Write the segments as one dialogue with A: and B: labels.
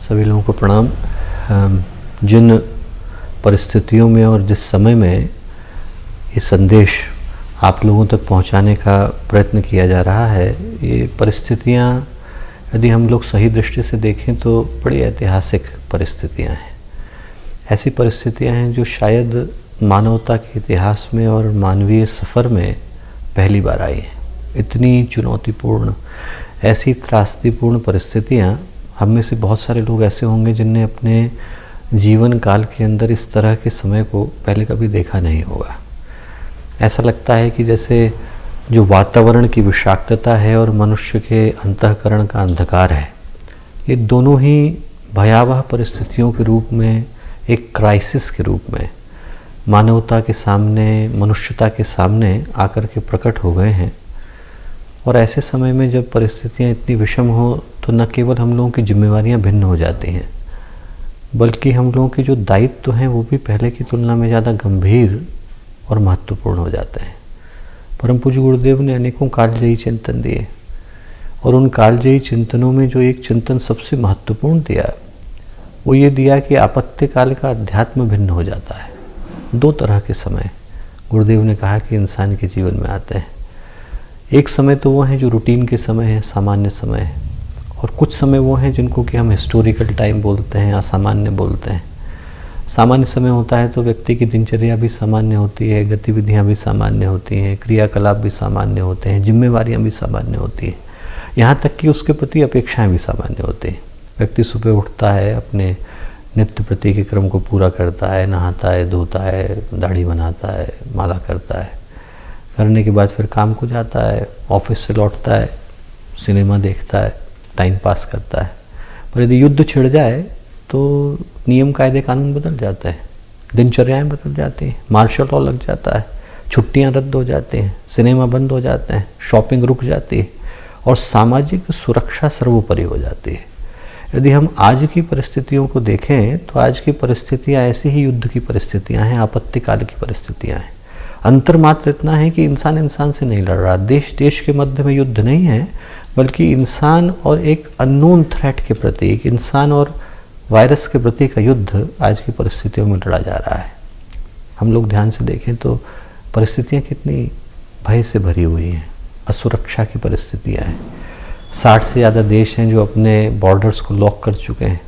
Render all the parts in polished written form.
A: सभी लोगों को प्रणाम। जिन परिस्थितियों में और जिस समय में ये संदेश आप लोगों तक पहुंचाने का प्रयत्न किया जा रहा है, ये परिस्थितियां यदि हम लोग सही दृष्टि से देखें तो बड़ी ऐतिहासिक परिस्थितियां हैं। ऐसी परिस्थितियां हैं जो शायद मानवता के इतिहास में और मानवीय सफ़र में पहली बार आई हैं। इतनी चुनौतीपूर्ण, ऐसी त्रासदीपूर्ण परिस्थितियां, हम में से बहुत सारे लोग ऐसे होंगे जिनने अपने जीवन काल के अंदर इस तरह के समय को पहले कभी देखा नहीं होगा। ऐसा लगता है कि जैसे जो वातावरण की विषाक्तता है और मनुष्य के अंतःकरण का अंधकार है, ये दोनों ही भयावह परिस्थितियों के रूप में, एक क्राइसिस के रूप में मानवता के सामने, मनुष्यता के सामने आकर के प्रकट हो गए हैं। और ऐसे समय में जब परिस्थितियां इतनी विषम हो तो न केवल हम लोगों की जिम्मेवारियां भिन्न हो जाती हैं, बल्कि हम लोगों के जो दायित्व हैं वो भी पहले की तुलना में ज़्यादा गंभीर और महत्वपूर्ण हो जाते हैं। परम पूज्य गुरुदेव ने अनेकों कालजयी चिंतन दिए और उन कालजयी चिंतनों में जो एक चिंतन सबसे महत्वपूर्ण दिया वो ये दिया कि आपत्ति काल का अध्यात्म भिन्न हो जाता है। दो तरह के समय गुरुदेव ने कहा कि इंसान के जीवन में आते हैं। एक समय तो वो है जो रूटीन के समय है, सामान्य समय है, और कुछ समय वो हैं जिनको कि हम हिस्टोरिकल टाइम बोलते हैं, असामान्य बोलते हैं। सामान्य समय होता है तो व्यक्ति की दिनचर्या भी सामान्य होती है, गतिविधियां भी सामान्य होती हैं, क्रियाकलाप भी सामान्य होते हैं, जिम्मेवारियां भी सामान्य होती हैं, यहाँ तक कि उसके प्रति अपेक्षाएं भी सामान्य होती हैं। व्यक्ति सुबह उठता है, अपने नित्य प्रति के क्रम को पूरा करता है, नहाता है, धोता है, दाढ़ी बनाता है, माला करता है, करने के बाद फिर काम को जाता है, ऑफिस से लौटता है, सिनेमा देखता है, टाइम पास करता है। पर यदि युद्ध छिड़ जाए तो नियम कायदे कानून बदल जाते हैं, दिनचर्याएं बदल जाती हैं, मार्शल लॉ लग जाता है, छुट्टियां रद्द हो जाती हैं, सिनेमा बंद हो जाते हैं, शॉपिंग रुक जाती है और सामाजिक सुरक्षा सर्वोपरि हो जाती है। यदि हम आज की परिस्थितियों को देखें तो आज की परिस्थितियां ऐसी ही युद्ध की परिस्थितियां हैं, आपत्तिकाल की परिस्थितियां हैं। अंतर मात्र इतना है कि इंसान इंसान से नहीं लड़ रहा, देश देश के मध्य में युद्ध नहीं है, बल्कि इंसान और एक अननोन थ्रेट के प्रति, एक इंसान और वायरस के प्रति का युद्ध आज की परिस्थितियों में लड़ा जा रहा है। हम लोग ध्यान से देखें तो परिस्थितियां कितनी भय से भरी हुई हैं, असुरक्षा की परिस्थितियां हैं। 60 से ज़्यादा देश हैं जो अपने बॉर्डर्स को लॉक कर चुके हैं।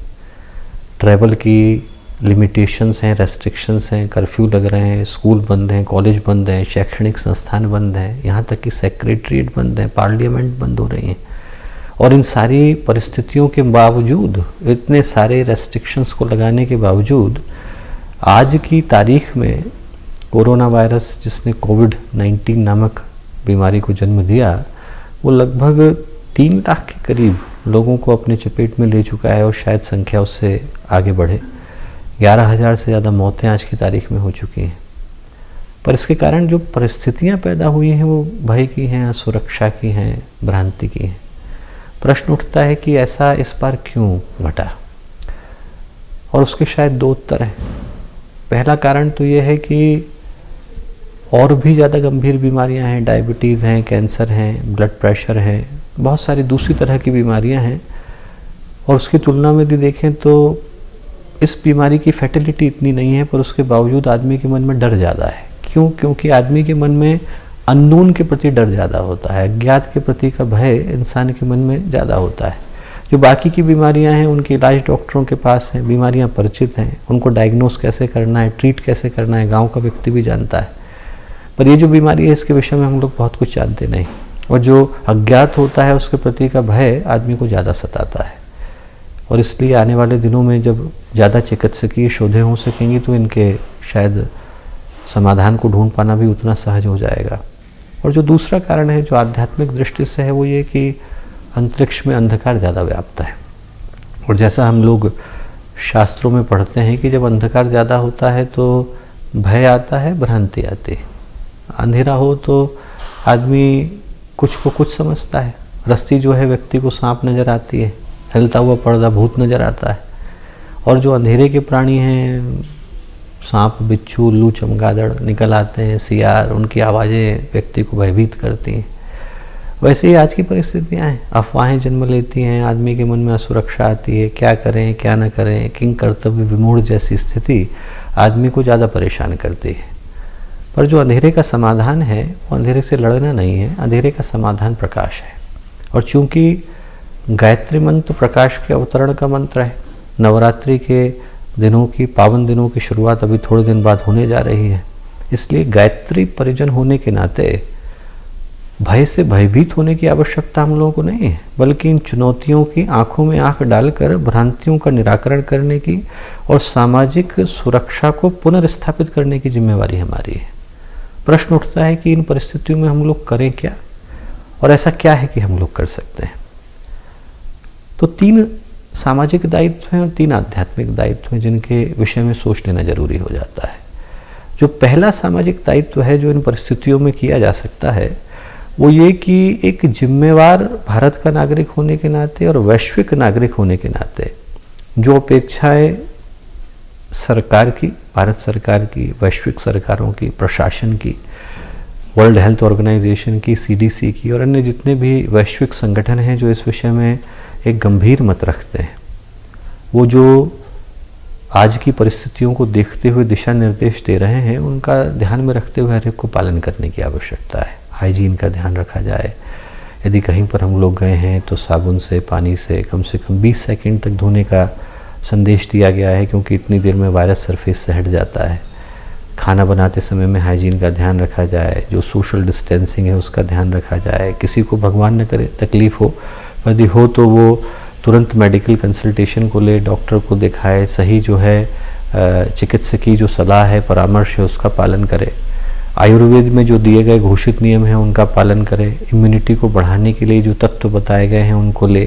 A: ट्रैवल की लिमिटेशंस हैं, रेस्ट्रिक्शंस हैं, कर्फ्यू लग रहे हैं, स्कूल बंद हैं, कॉलेज बंद हैं, शैक्षणिक संस्थान बंद हैं, यहाँ तक कि सेक्रेटरीट बंद हैं, पार्लियामेंट बंद हो रही हैं। और इन सारी परिस्थितियों के बावजूद, इतने सारे रेस्ट्रिक्शंस को लगाने के बावजूद, आज की तारीख में कोरोना वायरस, जिसने कोविड-19 नामक बीमारी को जन्म दिया, वो लगभग 3 लाख के करीब लोगों को अपने चपेट में ले चुका है और शायद संख्या उससे आगे बढ़े। 11,000 से ज़्यादा मौतें आज की तारीख में हो चुकी हैं। पर इसके कारण जो परिस्थितियां पैदा हुई हैं वो भय की हैं, असुरक्षा की हैं, भ्रांति की हैं। प्रश्न उठता है कि ऐसा इस बार क्यों घटा, और उसके शायद 2 उत्तर हैं। पहला कारण तो ये है कि और भी ज़्यादा गंभीर बीमारियां हैं, डायबिटीज़ हैं, कैंसर हैं, ब्लड प्रेशर है, बहुत सारी दूसरी तरह की बीमारियां हैं, और उसकी तुलना में यदि देखें तो इस बीमारी की फैटिलिटी इतनी नहीं है, पर उसके बावजूद आदमी के मन में डर ज़्यादा है। क्यों? क्योंकि आदमी के मन में अननोन के प्रति डर ज़्यादा होता है, अज्ञात के प्रति का भय इंसान के मन में ज़्यादा होता है। जो बाकी की बीमारियां हैं उनके इलाज डॉक्टरों के पास हैं, बीमारियां परिचित हैं, उनको डायग्नोस कैसे करना है, ट्रीट कैसे करना है, गाँव का व्यक्ति भी जानता है। पर ये जो बीमारी है इसके विषय में हम लोग बहुत कुछ जानते नहीं, और जो अज्ञात होता है उसके प्रति का भय आदमी को ज़्यादा सताता है। और इसलिए आने वाले दिनों में जब ज़्यादा चिकित्सकीय शोधें हो सकेंगी तो इनके शायद समाधान को ढूंढ पाना भी उतना सहज हो जाएगा। और जो दूसरा कारण है जो आध्यात्मिक दृष्टि से है वो ये कि अंतरिक्ष में अंधकार ज़्यादा व्याप्त है। और जैसा हम लोग शास्त्रों में पढ़ते हैं कि जब अंधकार ज़्यादा होता है तो भय आता है, भ्रांति आती है। अंधेरा हो तो आदमी कुछ को कुछ समझता है। रस्सी जो है व्यक्ति को सांप नज़र आती है, हिलता हुआ पर्दा भूत नज़र आता है। और जो अंधेरे के प्राणी हैं, सांप, बिच्छू, उल्लू, चमगादड़ निकल आते हैं, सियार, उनकी आवाज़ें व्यक्ति को भयभीत करती हैं। वैसे ही आज की परिस्थितियां हैं, अफवाहें जन्म लेती हैं, आदमी के मन में असुरक्षा आती है, क्या करें क्या न करें, किंग कर्तव्य विमूढ़ जैसी स्थिति आदमी को ज़्यादा परेशान करती है। पर जो अंधेरे का समाधान है वो अंधेरे से लड़ना नहीं है, अंधेरे का समाधान प्रकाश है। और चूंकि गायत्री मंत्र प्रकाश के अवतरण का मंत्र है, नवरात्रि के दिनों की, पावन दिनों की शुरुआत अभी थोड़े दिन बाद होने जा रही है, इसलिए गायत्री परिजन होने के नाते भय से भयभीत होने की आवश्यकता हम लोगों को नहीं है, बल्कि इन चुनौतियों की आंखों में आंख डालकर भ्रांतियों का निराकरण करने की और सामाजिक सुरक्षा को पुनर्स्थापित करने की जिम्मेवारी हमारी है। प्रश्न उठता है कि इन परिस्थितियों में हम लोग करें क्या, और ऐसा क्या है कि हम लोग कर सकते हैं। तो 3 सामाजिक दायित्व हैं और 3 आध्यात्मिक दायित्व हैं जिनके विषय में सोच लेना जरूरी हो जाता है। जो पहला सामाजिक दायित्व है जो इन परिस्थितियों में किया जा सकता है वो ये कि एक जिम्मेवार भारत का नागरिक होने के नाते और वैश्विक नागरिक होने के नाते जो अपेक्षाएं सरकार की, भारत सरकार की, वैश्विक सरकारों की, प्रशासन की, वर्ल्ड हेल्थ ऑर्गेनाइजेशन की, CDC की और अन्य जितने भी वैश्विक संगठन हैं जो इस विषय में एक गंभीर मत रखते हैं, वो जो आज की परिस्थितियों को देखते हुए दिशा निर्देश दे रहे हैं, उनका ध्यान में रखते हुए हर एक को पालन करने की आवश्यकता है। हाइजीन का ध्यान रखा जाए, यदि कहीं पर हम लोग गए हैं तो साबुन से, पानी से कम 20 सेकंड तक धोने का संदेश दिया गया है, क्योंकि इतनी देर में वायरस सरफेस से हट जाता है। खाना बनाते समय में हाइजीन का ध्यान रखा जाए, जो सोशल डिस्टेंसिंग है उसका ध्यान रखा जाए। किसी को भगवान न करे तकलीफ़ हो, यदि हो तो वो तुरंत मेडिकल कंसल्टेशन को ले, डॉक्टर को दिखाए, सही जो है चिकित्सकीय जो सलाह है, परामर्श है उसका पालन करे। आयुर्वेद में जो दिए गए घोषित नियम हैं उनका पालन करें। इम्यूनिटी को बढ़ाने के लिए जो तत्व बताए गए हैं उनको ले,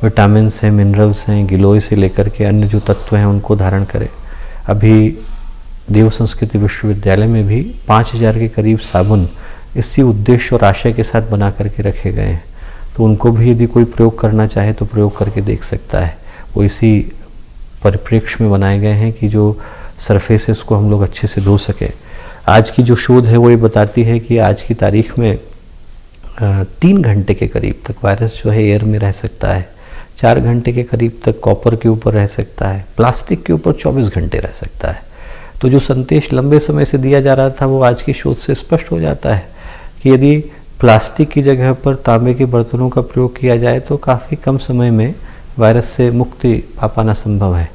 A: विटामिन्स हैं, मिनरल्स हैं, गिलोय से लेकर के अन्य जो तत्व हैं उनको धारण करें। अभी देव संस्कृति विश्वविद्यालय में भी 5000 के करीब साबुन इसी उद्देश्य और आशय के साथ बना करके रखे गए हैं, तो उनको भी यदि कोई प्रयोग करना चाहे तो प्रयोग करके देख सकता है। वो इसी परिप्रेक्ष्य में बनाए गए हैं कि जो सरफेसेस को हम लोग अच्छे से धो सकें। आज की जो शोध है वो ये बताती है कि आज की तारीख में 3 घंटे के करीब तक वायरस जो है एयर में रह सकता है, 4 घंटे के करीब तक कॉपर के ऊपर रह सकता है, प्लास्टिक के ऊपर 24 घंटे रह सकता है। तो जो संदेश लंबे समय से दिया जा रहा था वो आज की शोध से स्पष्ट हो जाता है कि यदि प्लास्टिक की जगह पर तांबे के बर्तनों का प्रयोग किया जाए तो काफ़ी कम समय में वायरस से मुक्ति पा पाना संभव है।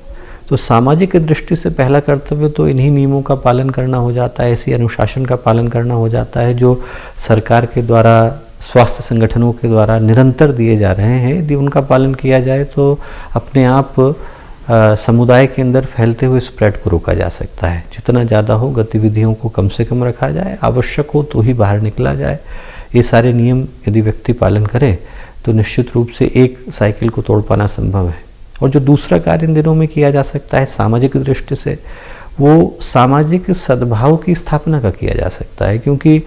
A: तो सामाजिक दृष्टि से पहला कर्तव्य तो इन्हीं नियमों का पालन करना हो जाता है, ऐसी अनुशासन का पालन करना हो जाता है जो सरकार के द्वारा, स्वास्थ्य संगठनों के द्वारा निरंतर दिए जा रहे हैं। यदि उनका पालन किया जाए तो अपने आप समुदाय के अंदर फैलते हुए स्प्रेड को रोका जा सकता है। जितना ज़्यादा हो गतिविधियों को कम से कम रखा जाए, आवश्यक हो तो ही बाहर निकला जाए। ये सारे नियम यदि व्यक्ति पालन करे तो निश्चित रूप से एक साइकिल को तोड़ पाना संभव है। और जो दूसरा कार्य इन दिनों में किया जा सकता है सामाजिक दृष्टि से, वो सामाजिक सद्भाव की स्थापना का किया जा सकता है। क्योंकि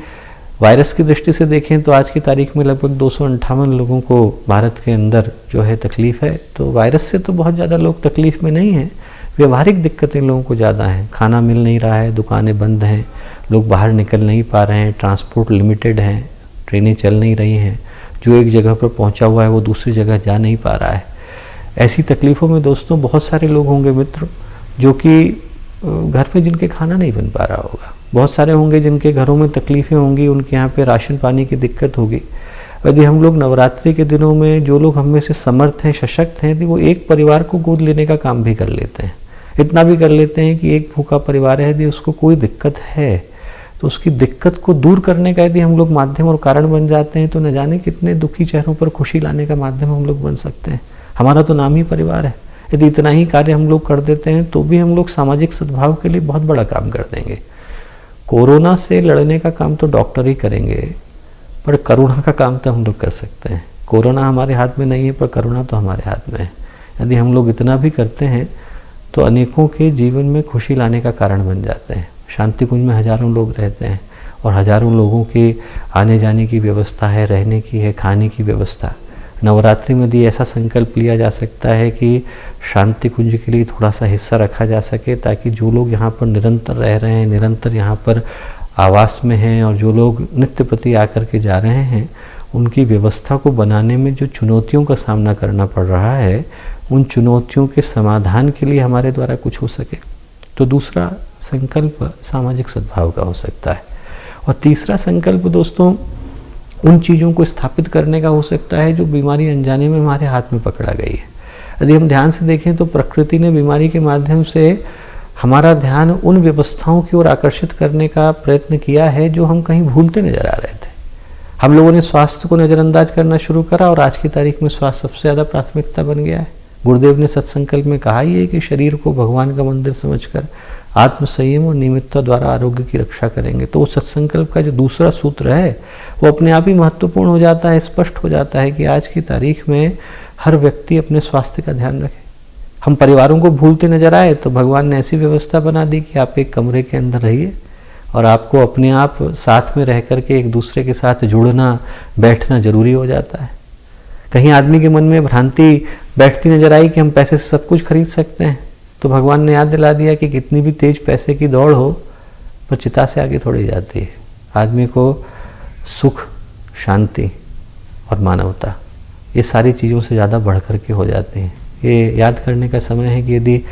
A: वायरस की दृष्टि से देखें तो आज की तारीख में लगभग 258 लोगों को भारत के अंदर जो है तकलीफ़ है। तो वायरस से तो बहुत ज़्यादा लोग तकलीफ़ में नहीं हैं, व्यवहारिक दिक्कतें लोगों को ज़्यादा हैं। खाना मिल नहीं रहा है, दुकानें बंद हैं, लोग बाहर निकल नहीं पा रहे हैं, ट्रांसपोर्ट लिमिटेड हैं, ट्रेनें चल नहीं रही हैं, जो एक जगह पर पहुंचा हुआ है वो दूसरी जगह जा नहीं पा रहा है। ऐसी तकलीफ़ों में दोस्तों बहुत सारे लोग होंगे मित्र जो कि घर पे जिनके खाना नहीं बन पा रहा होगा, बहुत सारे होंगे जिनके घरों में तकलीफ़ें होंगी, उनके यहाँ पे राशन पानी की दिक्कत होगी। यदि हम लोग नवरात्रि के दिनों में जो लोग हम में से समर्थ हैं, सशक्त हैं, यदि वो एक परिवार को गोद लेने का काम भी कर लेते हैं, इतना भी कर लेते हैं कि एक भूखा परिवार है, यदि उसको कोई दिक्कत है तो उसकी दिक्कत को दूर करने का यदि हम लोग माध्यम और कारण बन जाते हैं तो न जाने कितने दुखी चेहरों पर खुशी लाने का माध्यम हम लोग बन सकते हैं। हमारा तो नाम ही परिवार है। यदि इतना ही कार्य हम लोग कर देते हैं तो भी हम लोग सामाजिक सद्भाव के लिए बहुत बड़ा काम कर देंगे। कोरोना से लड़ने का काम तो डॉक्टर ही करेंगे, पर करुणा का काम तो हम लोग कर सकते हैं। कोरोना हमारे हाथ में नहीं है, पर करुणा तो हमारे हाथ में है। यदि हम लोग इतना भी करते हैं तो अनेकों के जीवन में खुशी लाने का कारण बन जाते हैं। शांति कुंज में हज़ारों लोग रहते हैं और हज़ारों लोगों के आने जाने की व्यवस्था है, रहने की है, खाने की व्यवस्था। नवरात्रि में भी ऐसा संकल्प लिया जा सकता है कि शांति कुंज के लिए थोड़ा सा हिस्सा रखा जा सके, ताकि जो लोग यहाँ पर निरंतर रह रहे हैं, निरंतर यहाँ पर आवास में हैं और जो लोग नित्य प्रति आकर के जा रहे हैं, उनकी व्यवस्था को बनाने में जो चुनौतियों का सामना करना पड़ रहा है, उन चुनौतियों के समाधान के लिए हमारे द्वारा कुछ हो सके। तो दूसरा संकल्प सामाजिक सद्भाव का हो सकता है। और तीसरा संकल्प दोस्तों उन चीज़ों को स्थापित करने का हो सकता है जो बीमारी अनजाने में हमारे हाथ में पकड़ा गई है। यदि हम ध्यान से देखें तो प्रकृति ने बीमारी के माध्यम से हमारा ध्यान उन व्यवस्थाओं की ओर आकर्षित करने का प्रयत्न किया है जो हम कहीं भूलते नजर आ रहे थे। हम लोगों ने स्वास्थ्य को नज़रअंदाज करना शुरू करा और आज की तारीख में स्वास्थ्य सबसे ज़्यादा प्राथमिकता बन गया है। गुरुदेव ने सत्संकल्प में कहा ही है कि शरीर को भगवान का मंदिर समझकर आत्म संयम और नियमितता द्वारा आरोग्य की रक्षा करेंगे। तो सत्संकल्प का जो दूसरा सूत्र है वो अपने आप ही महत्वपूर्ण हो जाता है, स्पष्ट हो जाता है कि आज की तारीख में हर व्यक्ति अपने स्वास्थ्य का ध्यान रखे। हम परिवारों को भूलते नजर आए तो भगवान ने ऐसी व्यवस्था बना दी कि आप एक कमरे के अंदर रहिए और आपको अपने आप साथ में रह करके एक दूसरे के साथ जुड़ना बैठना जरूरी हो जाता है। कहीं आदमी के मन में भ्रांति बैठती नजर आई कि हम पैसे से सब कुछ खरीद सकते हैं, तो भगवान ने याद दिला दिया कि कितनी भी तेज पैसे की दौड़ हो पर चिता से आगे थोड़ी जाती है। आदमी को सुख, शांति और मानवता ये सारी चीज़ों से ज़्यादा बढ़ कर के हो जाती हैं। ये याद करने का समय है कि यदि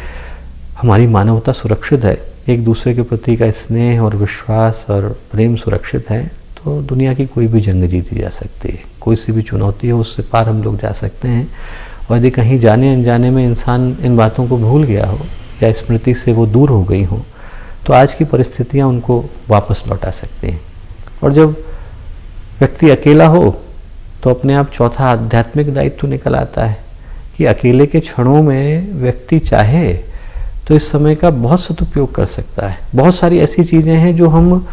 A: हमारी मानवता सुरक्षित है, एक दूसरे के प्रति का स्नेह और विश्वास और प्रेम सुरक्षित है, तो दुनिया की कोई भी जंग जीती जा सकती है। कोई सी भी चुनौती हो उससे पार हम लोग जा सकते हैं। और यदि कहीं जाने अनजाने में इंसान इन बातों को भूल गया हो या स्मृति से वो दूर हो गई हो तो आज की परिस्थितियाँ उनको वापस लौटा सकती हैं। और जब व्यक्ति अकेला हो तो अपने आप चौथा आध्यात्मिक दायित्व निकल आता है कि अकेले के क्षणों में व्यक्ति चाहे तो इस समय का बहुत सदुपयोग कर सकता है। बहुत सारी ऐसी चीज़ें हैं जो हम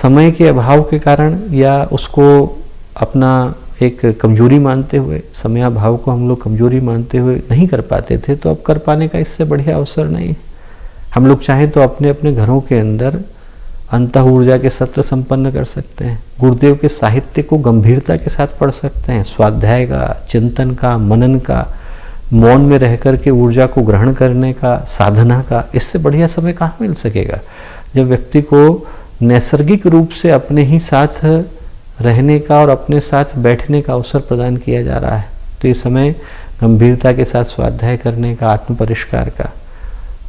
A: समय के अभाव के कारण या उसको अपना एक कमजोरी मानते हुए, समयाभाव को हम लोग कमजोरी मानते हुए नहीं कर पाते थे, तो अब कर पाने का इससे बढ़िया अवसर नहीं। हम लोग चाहें तो अपने अपने घरों के अंदर अंतः ऊर्जा के सत्र संपन्न कर सकते हैं। गुरुदेव के साहित्य को गंभीरता के साथ पढ़ सकते हैं। स्वाध्याय का, चिंतन का, मनन का, मौन में रह कर के ऊर्जा को ग्रहण करने का, साधना का, इससे बढ़िया समय कहाँ मिल सकेगा जब व्यक्ति को नैसर्गिक रूप से अपने ही साथ रहने का और अपने साथ बैठने का अवसर प्रदान किया जा रहा है। तो ये समय गंभीरता के साथ स्वाध्याय करने का, आत्म परिष्कार का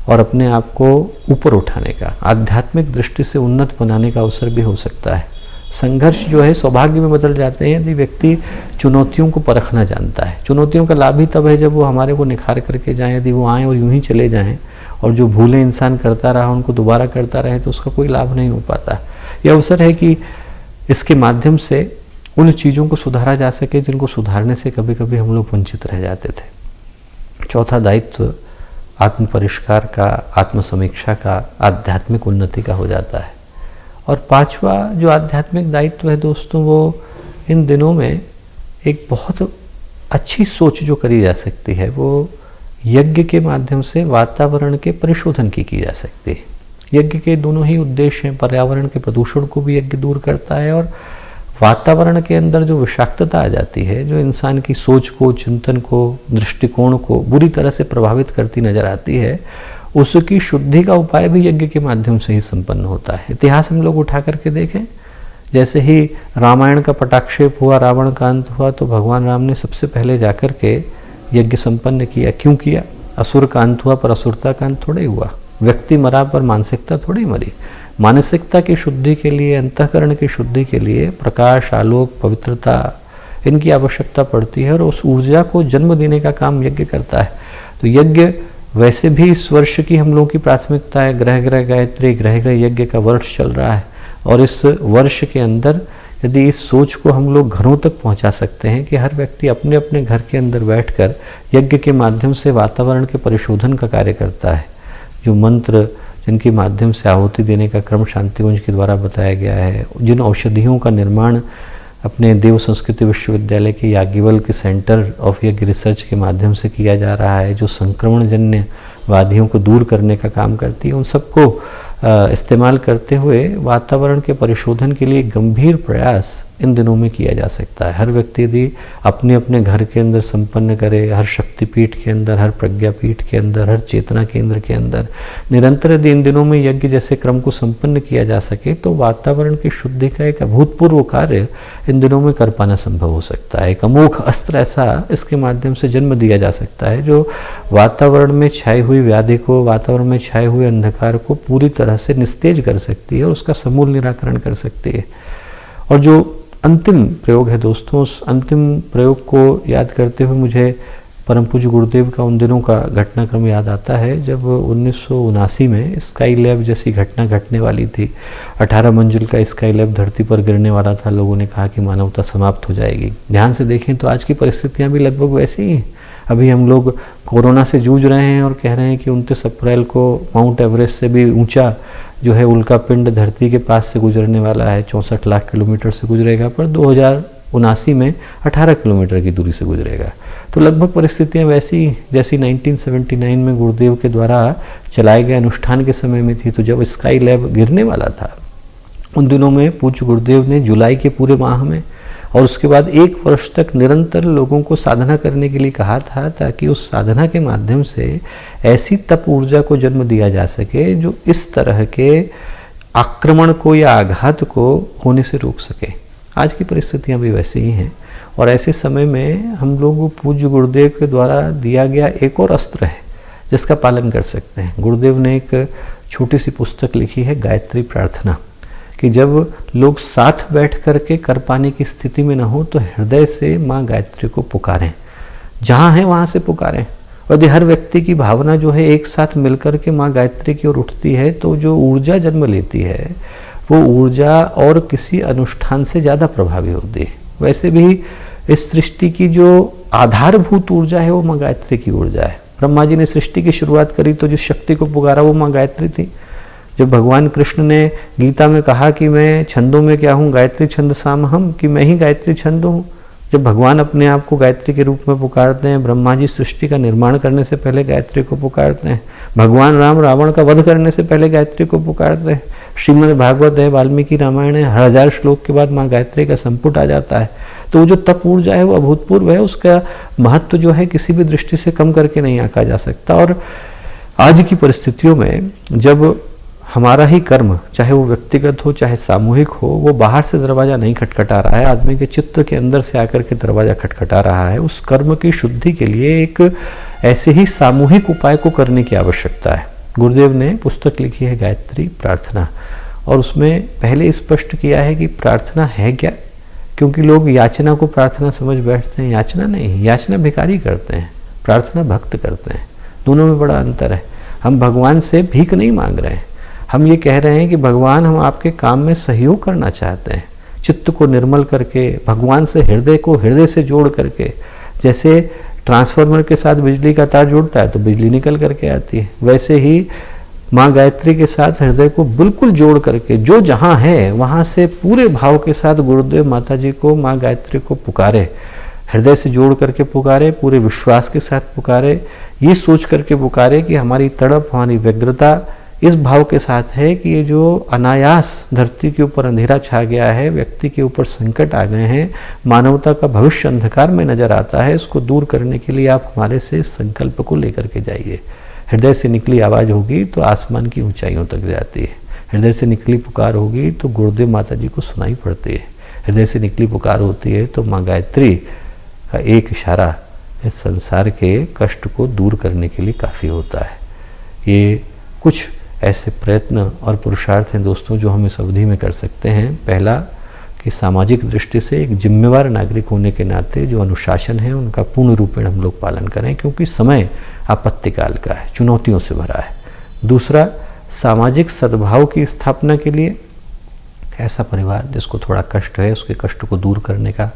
A: और अपने आप को ऊपर उठाने का, आध्यात्मिक दृष्टि से उन्नत बनाने का अवसर भी हो सकता है। संघर्ष जो है सौभाग्य में बदल जाते हैं यदि व्यक्ति चुनौतियों को परखना जानता है। चुनौतियों का लाभ ही तब है जब वो हमारे को निखार करके जाएं। यदि वो आएँ और यूं ही चले जाएं और जो भूलें इंसान करता रहा उनको दोबारा करता रहे तो उसका कोई लाभ नहीं हो पाता। यह अवसर है कि इसके माध्यम से उन चीज़ों को सुधारा जा सके जिनको सुधारने से कभी कभी हम लोग वंचित रह जाते थे। चौथा दायित्व आत्म परिष्कार का, आत्म समीक्षा का, आध्यात्मिक उन्नति का हो जाता है। और पांचवा जो आध्यात्मिक दायित्व है दोस्तों, वो इन दिनों में एक बहुत अच्छी सोच जो करी जा सकती है वो यज्ञ के माध्यम से वातावरण के परिशोधन की जा सकती है। यज्ञ के दोनों ही उद्देश्य हैं। पर्यावरण के प्रदूषण को भी यज्ञ दूर करता है और वातावरण के अंदर जो विषाक्तता आ जाती है, जो इंसान की सोच को, चिंतन को, दृष्टिकोण को बुरी तरह से प्रभावित करती नजर आती है, उसकी शुद्धि का उपाय भी यज्ञ के माध्यम से ही संपन्न होता है। इतिहास हम लोग उठा करके देखें, जैसे ही रामायण का पटाक्षेप हुआ, रावण का अंत हुआ, तो भगवान राम ने सबसे पहले जाकर के यज्ञ संपन्न किया। क्यों किया? असुर का अंत हुआ पर असुरता का अंत थोड़े हुआ। व्यक्ति मरा पर मानसिकता थोड़ी मरी। मानसिकता की शुद्धि के लिए, अंतःकरण की शुद्धि के लिए प्रकाश, आलोक, पवित्रता इनकी आवश्यकता पड़ती है और उस ऊर्जा को जन्म देने का काम यज्ञ करता है। तो यज्ञ वैसे भी इस वर्ष की हम लोगों की प्राथमिकता है। ग्रह ग्रह गायत्री, ग्रह ग्रह यज्ञ का वर्ष चल रहा है और इस वर्ष के अंदर यदि इस सोच को हम लोग घरों तक पहुंचा सकते हैं कि हर व्यक्ति अपने अपने घर के अंदर बैठकर यज्ञ के माध्यम से वातावरण के परिशोधन का कार्य करता है। जो मंत्र जिनके माध्यम से आहुति देने का क्रम शांतिकुंज के द्वारा बताया गया है, जिन औषधियों का निर्माण अपने देव संस्कृति विश्वविद्यालय के याज्ञवल्क्य के सेंटर ऑफ यज्ञ रिसर्च के माध्यम से किया जा रहा है, जो संक्रमण जन्य व्याधियों को दूर करने का काम करती है, उन सबको इस्तेमाल करते हुए वातावरण के परिशोधन के लिए गंभीर प्रयास इन दिनों में किया जा सकता है। हर व्यक्ति यदि अपने अपने घर के अंदर संपन्न करे, हर शक्तिपीठ के अंदर, हर प्रज्ञापीठ के अंदर, हर चेतना केंद्र के अंदर निरंतर यदि इन दिनों में यज्ञ जैसे क्रम को संपन्न किया जा सके तो वातावरण की शुद्धि का एक अभूतपूर्व कार्य इन दिनों में कर पाना संभव हो सकता है। एक अमोघ अस्त्र ऐसा इसके माध्यम से जन्म दिया जा सकता है जो वातावरण में छाई हुई व्याधि को, वातावरण में छाए हुए अंधकार को पूरी तरह से निस्तेज कर सकती है और उसका समूल निराकरण कर सकती है। और जो अंतिम प्रयोग है दोस्तों, उस अंतिम प्रयोग को याद करते हुए मुझे परम पूज्य गुरुदेव का उन दिनों का घटनाक्रम याद आता है जब 1979 में स्काई लैब जैसी घटना घटने वाली थी। 18 मंजिल का स्काई लैब धरती पर गिरने वाला था। लोगों ने कहा कि मानवता समाप्त हो जाएगी। ध्यान से देखें तो आज की परिस्थितियां भी लगभग वैसी ही हैं। अभी हम लोग कोरोना से जूझ रहे हैं और कह रहे हैं कि 29 अप्रैल को माउंट एवरेस्ट से भी ऊंचा जो है उल्का पिंड धरती के पास से गुजरने वाला है, 64 लाख किलोमीटर से गुजरेगा, पर 2079 में 18 किलोमीटर की दूरी से गुजरेगा। तो लगभग परिस्थितियां वैसी जैसी 1979 में गुरुदेव के द्वारा चलाए गए अनुष्ठान के समय में थी। तो जब स्काई लैब गिरने वाला था उन दिनों में पूज्य गुरुदेव ने जुलाई के पूरे माह में और उसके बाद 1 वर्ष तक निरंतर लोगों को साधना करने के लिए कहा था, ताकि उस साधना के माध्यम से ऐसी तप ऊर्जा को जन्म दिया जा सके जो इस तरह के आक्रमण को या आघात को होने से रोक सके। आज की परिस्थितियां भी वैसे ही हैं और ऐसे समय में हम लोग पूज्य गुरुदेव के द्वारा दिया गया एक और अस्त्र है जिसका पालन कर सकते हैं। गुरुदेव ने एक छोटी सी पुस्तक लिखी है, गायत्री प्रार्थना, कि जब लोग साथ बैठ करके कर पाने की स्थिति में न हो तो हृदय से माँ गायत्री को पुकारें, जहाँ है वहाँ से पुकारें। और यदि हर व्यक्ति की भावना जो है एक साथ मिलकर के माँ गायत्री की ओर उठती है तो जो ऊर्जा जन्म लेती है वो ऊर्जा और किसी अनुष्ठान से ज़्यादा प्रभावी होती है। वैसे भी इस सृष्टि की जो आधारभूत ऊर्जा है वो माँ गायत्री की ऊर्जा है। ब्रह्मा जी ने सृष्टि की शुरुआत करी तो जिस शक्ति को पुकारा वो माँ गायत्री थी। जब भगवान कृष्ण ने गीता में कहा कि मैं छंदों में क्या हूँ, गायत्री छंद सामहम, कि मैं ही गायत्री छंद हूँ। जब भगवान अपने आप को गायत्री के रूप में पुकारते हैं, ब्रह्मा जी सृष्टि का निर्माण करने से पहले गायत्री को पुकारते हैं, भगवान राम रावण का वध करने से पहले गायत्री को पुकारते हैं, श्रीमद् भागवत है, वाल्मीकि रामायण है, 1000 श्लोक के बाद माँ गायत्री का संपुट आ जाता है। तो वो जो तप ऊर्जा है वो अभूतपूर्व है, उसका महत्व जो है किसी भी दृष्टि से कम करके नहीं आंका जा सकता। और आज की परिस्थितियों में जब हमारा ही कर्म, चाहे वो व्यक्तिगत हो चाहे सामूहिक हो, वो बाहर से दरवाजा नहीं खटखटा रहा है, आदमी के चित्त के अंदर से आकर के दरवाजा खटखटा रहा है। उस कर्म की शुद्धि के लिए एक ऐसे ही सामूहिक उपाय को करने की आवश्यकता है। गुरुदेव ने पुस्तक लिखी है गायत्री प्रार्थना और उसमें पहले स्पष्ट किया है कि प्रार्थना है क्या, क्योंकि लोग याचना को प्रार्थना समझ बैठते हैं। याचना नहीं, याचना भिखारी करते हैं, प्रार्थना भक्त करते हैं। दोनों में बड़ा अंतर है। हम भगवान से भीख नहीं मांग रहे हैं, हम ये कह रहे हैं कि भगवान हम आपके काम में सहयोग करना चाहते हैं। चित्त को निर्मल करके भगवान से हृदय को हृदय से जोड़ करके, जैसे ट्रांसफार्मर के साथ बिजली का तार जुड़ता है तो बिजली निकल करके आती है, वैसे ही माँ गायत्री के साथ हृदय को बिल्कुल जोड़ करके जो जहाँ है वहाँ से पूरे भाव के साथ गुरुदेव माता जी को, माँ गायत्री को पुकारे, हृदय से जोड़ करके पुकारे, पूरे विश्वास के साथ पुकारे, ये सोच करके पुकारे कि हमारी तड़प, हमारी व्यग्रता इस भाव के साथ है कि ये जो अनायास धरती के ऊपर अंधेरा छा गया है, व्यक्ति के ऊपर संकट आ गए हैं, मानवता का भविष्य अंधकार में नजर आता है, इसको दूर करने के लिए आप हमारे से संकल्प को लेकर के जाइए। हृदय से निकली आवाज़ होगी तो आसमान की ऊंचाइयों तक जाती है, हृदय से निकली पुकार होगी तो गुरुदेव माता जी को सुनाई पड़ती है, हृदय से निकली पुकार होती है तो माँ गायत्री का एक इशारा इस संसार के कष्ट को दूर करने के लिए काफ़ी होता है। ये कुछ ऐसे प्रयत्न और पुरुषार्थ हैं दोस्तों जो हम इस अवधि में कर सकते हैं। पहला कि सामाजिक दृष्टि से एक जिम्मेवार नागरिक होने के नाते जो अनुशासन है उनका पूर्ण रूपेण हम लोग पालन करें, क्योंकि समय आपत्तिकाल का है, चुनौतियों से भरा है। दूसरा, सामाजिक सद्भाव की स्थापना के लिए ऐसा परिवार जिसको थोड़ा कष्ट है उसके कष्ट को दूर करने का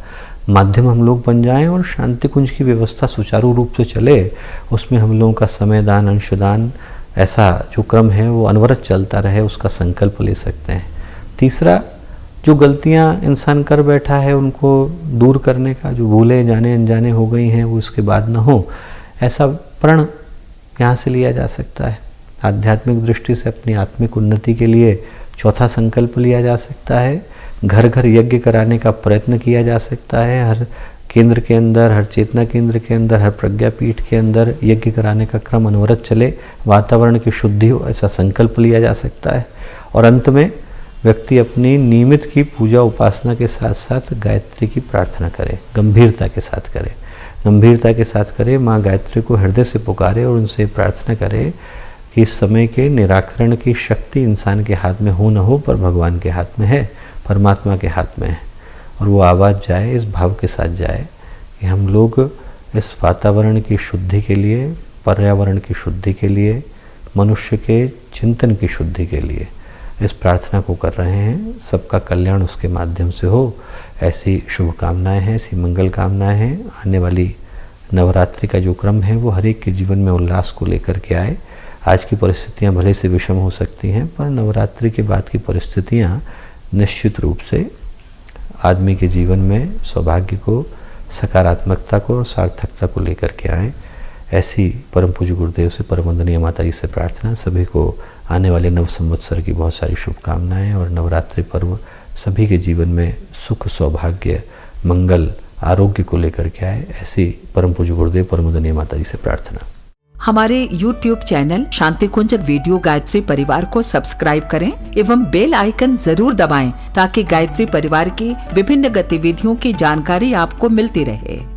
A: माध्यम हम लोग बन जाएं और शांति कुंज की व्यवस्था सुचारू रूप से चले, उसमें हम लोगों का समय दान, अंशदान, ऐसा जो क्रम है वो अनवरत चलता रहे, उसका संकल्प ले सकते हैं। तीसरा, जो गलतियां इंसान कर बैठा है उनको दूर करने का, जो भूले जाने अनजाने हो गई हैं वो इसके बाद न हो, ऐसा प्रण यहाँ से लिया जा सकता है। आध्यात्मिक दृष्टि से अपनी आत्मिक उन्नति के लिए चौथा संकल्प लिया जा सकता है घर घर यज्ञ कराने का प्रयत्न किया जा सकता है। हर केंद्र के अंदर, हर चेतना केंद्र के अंदर, हर प्रज्ञापीठ के अंदर यज्ञ कराने का क्रम अनवरत चले, वातावरण की शुद्धि हो, ऐसा संकल्प लिया जा सकता है। और अंत में व्यक्ति अपनी नियमित की पूजा उपासना के साथ साथ गायत्री की प्रार्थना करे, गंभीरता के साथ करे, गंभीरता के साथ करे। माँ गायत्री को हृदय से पुकारे और उनसे प्रार्थना करे कि इस समय के निराकरण की शक्ति इंसान के हाथ में हो न हो, पर भगवान के हाथ में है, परमात्मा के हाथ में है। और वो आवाज़ जाए, इस भाव के साथ जाए कि हम लोग इस वातावरण की शुद्धि के लिए, पर्यावरण की शुद्धि के लिए, मनुष्य के चिंतन की शुद्धि के लिए इस प्रार्थना को कर रहे हैं। सबका कल्याण उसके माध्यम से हो, ऐसी शुभकामनाएं हैं, ऐसी मंगल कामनाएं हैं। आने वाली नवरात्रि का जो क्रम है वो हर एक के जीवन में उल्लास को लेकर के आए। आज की परिस्थितियां भले से विषम हो सकती हैं, पर नवरात्रि के बाद की परिस्थितियां निश्चित रूप से आदमी के जीवन में सौभाग्य को, सकारात्मकता को और सार्थकता को लेकर के आए। ऐसी परम पूज्य गुरुदेव से, परम वंदनीय माता जी से प्रार्थना। सभी को आने वाले नव संवत्सर की बहुत सारी शुभकामनाएं और नवरात्रि पर्व सभी के जीवन में सुख, सौभाग्य, मंगल, आरोग्य को लेकर के आए। ऐसी परम पूज्य गुरुदेव, परम वंदनीय माता जी से प्रार्थना।
B: हमारे YouTube चैनल शांति कुंज वीडियो गायत्री परिवार को सब्सक्राइब करें एवं बेल आइकन जरूर दबाएं ताकि गायत्री परिवार की विभिन्न गतिविधियों की जानकारी आपको मिलती रहे।